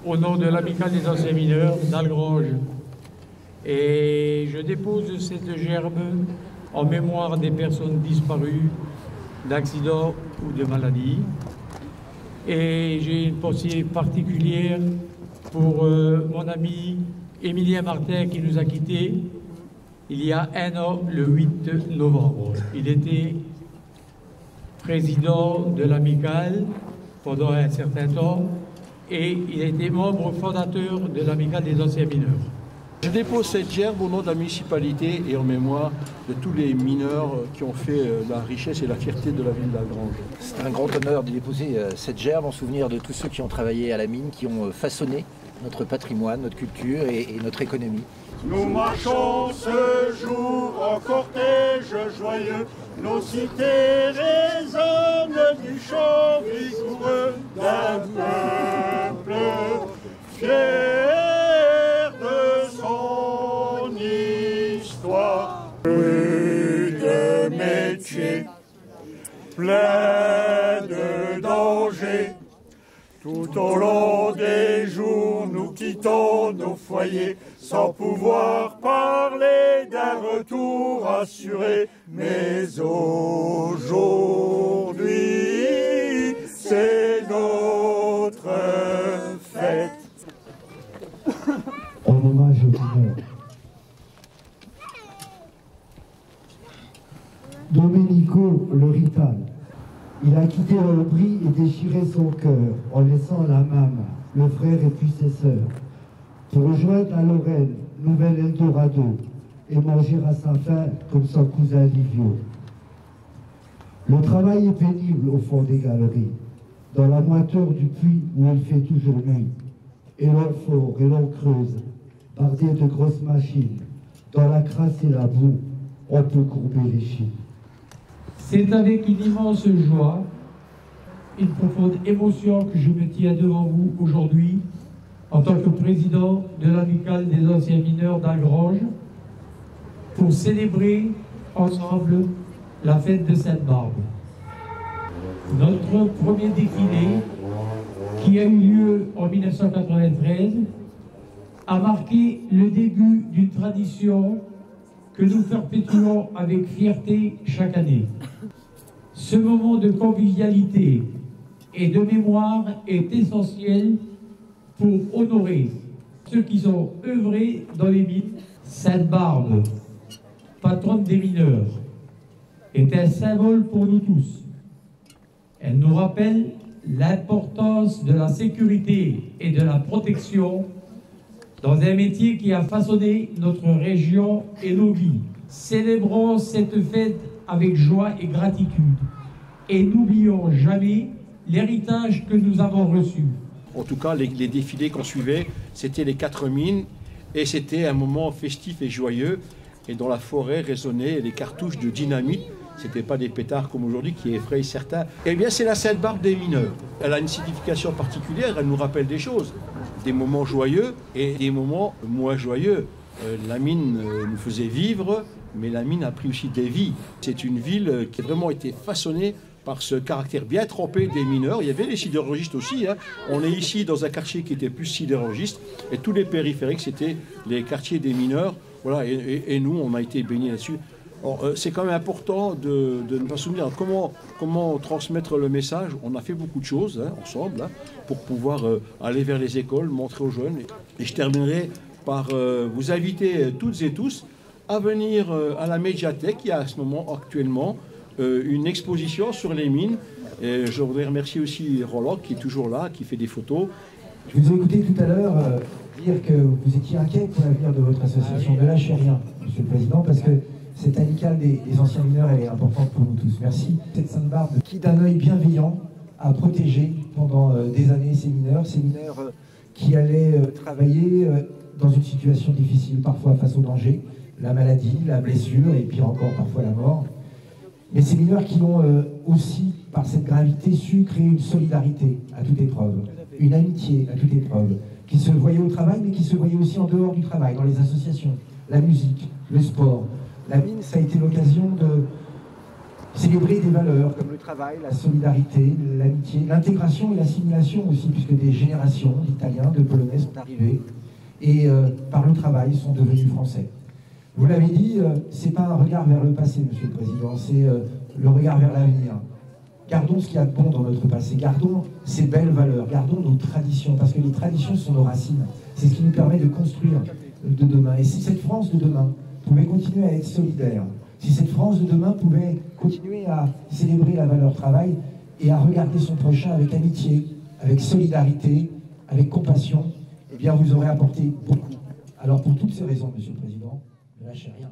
Au nom de l'Amicale des anciens mineurs d'Algrange. Et je dépose cette gerbe en mémoire des personnes disparues d'accidents ou de maladies. Et j'ai une pensée particulière pour mon ami Émilien Martin qui nous a quittés il y a un an, le 8 novembre. Il était président de l'Amicale pendant un certain temps et il était membre fondateur de l'Amicale des anciens mineurs. Je dépose cette gerbe au nom de la municipalité et en mémoire de tous les mineurs qui ont fait la richesse et la fierté de la ville d'Algrange. C'est un grand honneur de déposer cette gerbe en souvenir de tous ceux qui ont travaillé à la mine, qui ont façonné notre patrimoine, notre culture et notre économie. Nous marchons ce jour en cortège joyeux, nos cités résonnent du chant vigoureux d'un peuple fier de son histoire. De métiers, plein de dangers, tout au long des jours, nous quittons nos foyers sans pouvoir parler d'un retour assuré. Mais aujourd'hui, c'est notre fête. En hommage aux mineurs. Domenico Lorital. Il a quitté l'Aubry et déchiré son cœur en laissant la maman, le frère et puis ses sœurs, pour rejoindre la Lorraine, Nouvelle Eldorado, et manger à sa faim comme son cousin Livio. Le travail est pénible au fond des galeries, dans la moiteur du puits où il fait toujours nuit, et l'on fore et l'on creuse, bardé de grosses machines, dans la crasse et la boue, on peut courber les chines. C'est avec une immense joie, une profonde émotion que je me tiens devant vous aujourd'hui en tant que président de l'Amicale des anciens mineurs d'Algrange pour célébrer ensemble la fête de Sainte-Barbe. Notre premier défilé, qui a eu lieu en 1993, a marqué le début d'une tradition que nous perpétuons avec fierté chaque année. Ce moment de convivialité et de mémoire est essentiel pour honorer ceux qui ont œuvré dans les mines. Sainte-Barbe, patronne des mineurs, est un symbole pour nous tous. Elle nous rappelle l'importance de la sécurité et de la protection dans un métier qui a façonné notre région et nos vies. Célébrons cette fête avec joie et gratitude et n'oublions jamais l'héritage que nous avons reçu. En tout cas, les défilés qu'on suivait, c'était les 4 mines et c'était un moment festif et joyeux et dans la forêt résonnaient les cartouches de dynamite. C'était pas des pétards comme aujourd'hui qui effrayent certains. Eh bien, c'est la Sainte-Barbe des mineurs. Elle a une signification particulière, elle nous rappelle des choses, des moments joyeux et des moments moins joyeux. La mine nous faisait vivre, mais la mine a pris aussi des vies. C'est une ville qui a vraiment été façonnée par ce caractère bien trempé des mineurs. Il y avait les sidérurgistes aussi. Hein. On est ici dans un quartier qui était plus sidérurgiste et tous les périphériques, c'était les quartiers des mineurs. Voilà, et nous, on a été baignés là-dessus. C'est quand même important de ne pas se souvenir comment transmettre le message. On a fait beaucoup de choses ensemble pour pouvoir aller vers les écoles, montrer aux jeunes. Et je terminerai par vous inviter toutes et tous à venir à la médiathèque. Il y a à ce moment actuellement une exposition sur les mines. Et je voudrais remercier aussi Roland qui est toujours là, qui fait des photos. Je vous ai écouté tout à l'heure dire que vous étiez inquiet pour l'avenir de votre association. Ne lâchez rien, Monsieur le Président, parce que cette amicale des anciens mineurs, elle est importante pour nous tous. Merci. Cette Sainte-Barbe qui, d'un œil bienveillant, a protégé pendant des années ces mineurs qui allaient travailler dans une situation difficile, parfois face au danger, la maladie, la blessure, et puis encore parfois la mort. Mais ces mineurs qui ont aussi, par cette gravité, su créer une solidarité à toute épreuve, une amitié à toute épreuve, qui se voyaient au travail, mais qui se voyaient aussi en dehors du travail, dans les associations, la musique, le sport. La mine, ça a été l'occasion célébrer des valeurs comme le travail, la solidarité, l'amitié, l'intégration et l'assimilation aussi, puisque des générations d'Italiens, de Polonais sont arrivés et par le travail sont devenus français. Vous l'avez dit, c'est pas un regard vers le passé, Monsieur le Président, c'est le regard vers l'avenir. Gardons ce qu'il y a de bon dans notre passé, gardons ces belles valeurs, gardons nos traditions, parce que les traditions sont nos racines. C'est ce qui nous permet de construire de demain. Et si cette France de demain pouvait continuer à être solidaire, si cette France de demain pouvait continuer à célébrer la valeur travail et à regarder son prochain avec amitié, avec solidarité, avec compassion, eh bien vous aurez apporté beaucoup. Alors pour toutes ces raisons, Monsieur le Président, ne lâchez rien.